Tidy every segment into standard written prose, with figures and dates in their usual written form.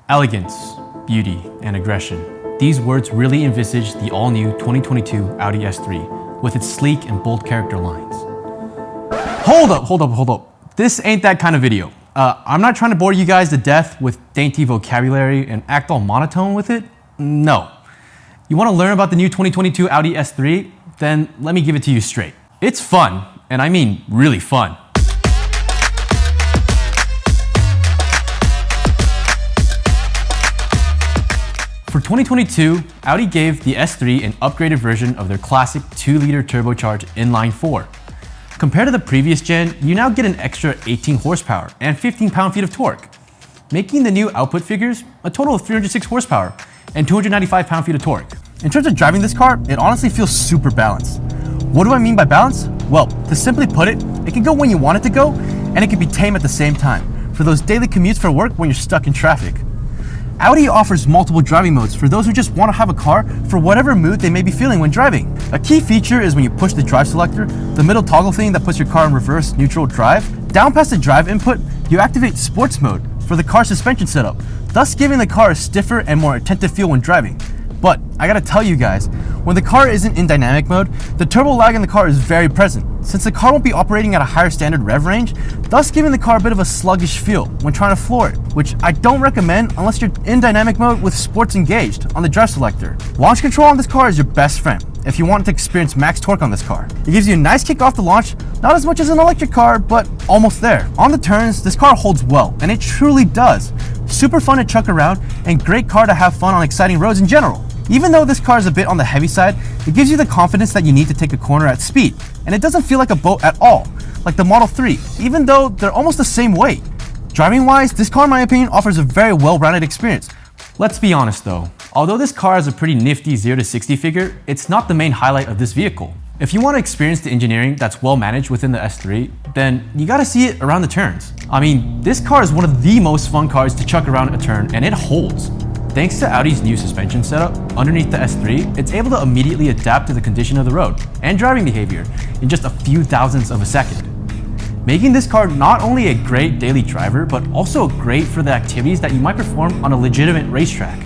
Elegance, beauty, and aggression. These words really envisage the all-new 2022 Audi S3 with its sleek and bold character lines. Hold up. This ain't that kind of video. I'm not trying to bore you guys to death with dainty vocabulary and act all monotone with it. No. You want to learn about the new 2022 Audi S3? Then let me give it to you straight. It's fun, and I mean really fun. For 2022, Audi gave the S3 an upgraded version of their classic 2-liter turbocharged inline-4. Compared to the previous gen, you now get an extra 18 horsepower and 15 pound-feet of torque, making the new output figures a total of 306 horsepower and 295 pound-feet of torque. In terms of driving this car, it honestly feels super balanced. What do I mean by balance? Well, to simply put it, it can go when you want it to go, and it can be tame at the same time, for those daily commutes for work when you're stuck in traffic. Audi offers multiple driving modes for those who just want to have a car for whatever mood they may be feeling when driving. A key feature is when you push the drive selector, the middle toggle thing that puts your car in reverse neutral drive, down past the drive input, you activate sports mode for the car suspension setup, thus giving the car a stiffer and more attentive feel when driving. But I gotta tell you guys, when the car isn't in dynamic mode, the turbo lag in the car is very present, since the car won't be operating at a higher standard rev range, thus giving the car a bit of a sluggish feel when trying to floor it, which I don't recommend unless you're in dynamic mode with sports engaged on the drive selector. Launch control on this car is your best friend if you want to experience max torque on this car. It gives you a nice kick off the launch, not as much as an electric car, but almost there. On the turns, this car holds well, and it truly does. Super fun to chuck around, and great car to have fun on exciting roads in general. Even though this car is a bit on the heavy side, it gives you the confidence that you need to take a corner at speed, and it doesn't feel like a boat at all, like the Model 3, even though they're almost the same weight. Driving wise, this car in my opinion offers a very well-rounded experience. Let's be honest though, although this car has a pretty nifty 0 to 60 figure, it's not the main highlight of this vehicle. If you want to experience the engineering that's well managed within the S3, then you gotta see it around the turns. I mean, this car is one of the most fun cars to chuck around a turn, and it holds. Thanks to Audi's new suspension setup underneath the S3, it's able to immediately adapt to the condition of the road and driving behavior in just a few thousandths of a second, making this car not only a great daily driver, but also great for the activities that you might perform on a legitimate racetrack.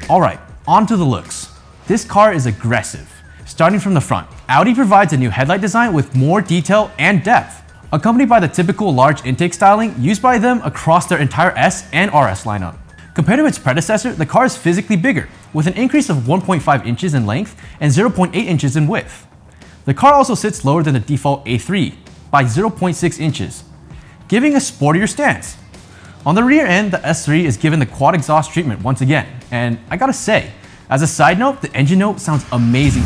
Alright, on to the looks. This car is aggressive. Starting from the front, Audi provides a new headlight design with more detail and depth, accompanied by the typical large intake styling used by them across their entire S and RS lineup. Compared to its predecessor, the car is physically bigger, with an increase of 1.5 inches in length and 0.8 inches in width. The car also sits lower than the default A3 by 0.6 inches, giving a sportier stance. On the rear end, the S3 is given the quad exhaust treatment once again, and I gotta say, as a side note, the engine note sounds amazing.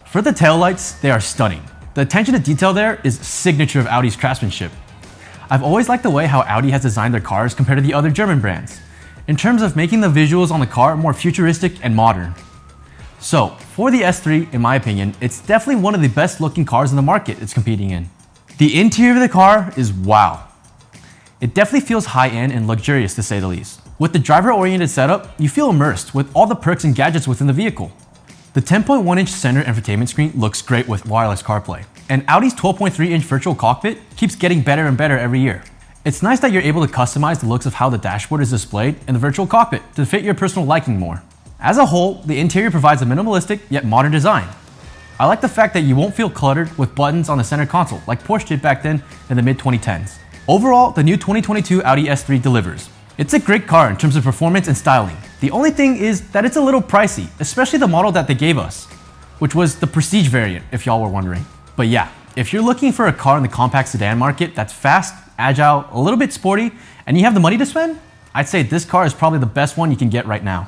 For the taillights, they are stunning. The attention to detail there is signature of Audi's craftsmanship. I've always liked the way how Audi has designed their cars compared to the other German brands, in terms of making the visuals on the car more futuristic and modern. So, for the S3, in my opinion, it's definitely one of the best looking cars in the market it's competing in. The interior of the car is wow. It definitely feels high-end and luxurious to say the least. With the driver-oriented setup, you feel immersed with all the perks and gadgets within the vehicle. The 10.1-inch center infotainment screen looks great with wireless CarPlay, and Audi's 12.3-inch virtual cockpit keeps getting better and better every year. It's nice that you're able to customize the looks of how the dashboard is displayed in the virtual cockpit to fit your personal liking more. As a whole, the interior provides a minimalistic yet modern design. I like the fact that you won't feel cluttered with buttons on the center console like Porsche did back then in the mid-2010s. Overall, the new 2022 Audi S3 delivers. It's a great car in terms of performance and styling. The only thing is that it's a little pricey, especially the model that they gave us, which was the Prestige variant, if y'all were wondering. But yeah, if you're looking for a car in the compact sedan market that's fast, agile, a little bit sporty, and you have the money to spend, I'd say this car is probably the best one you can get right now.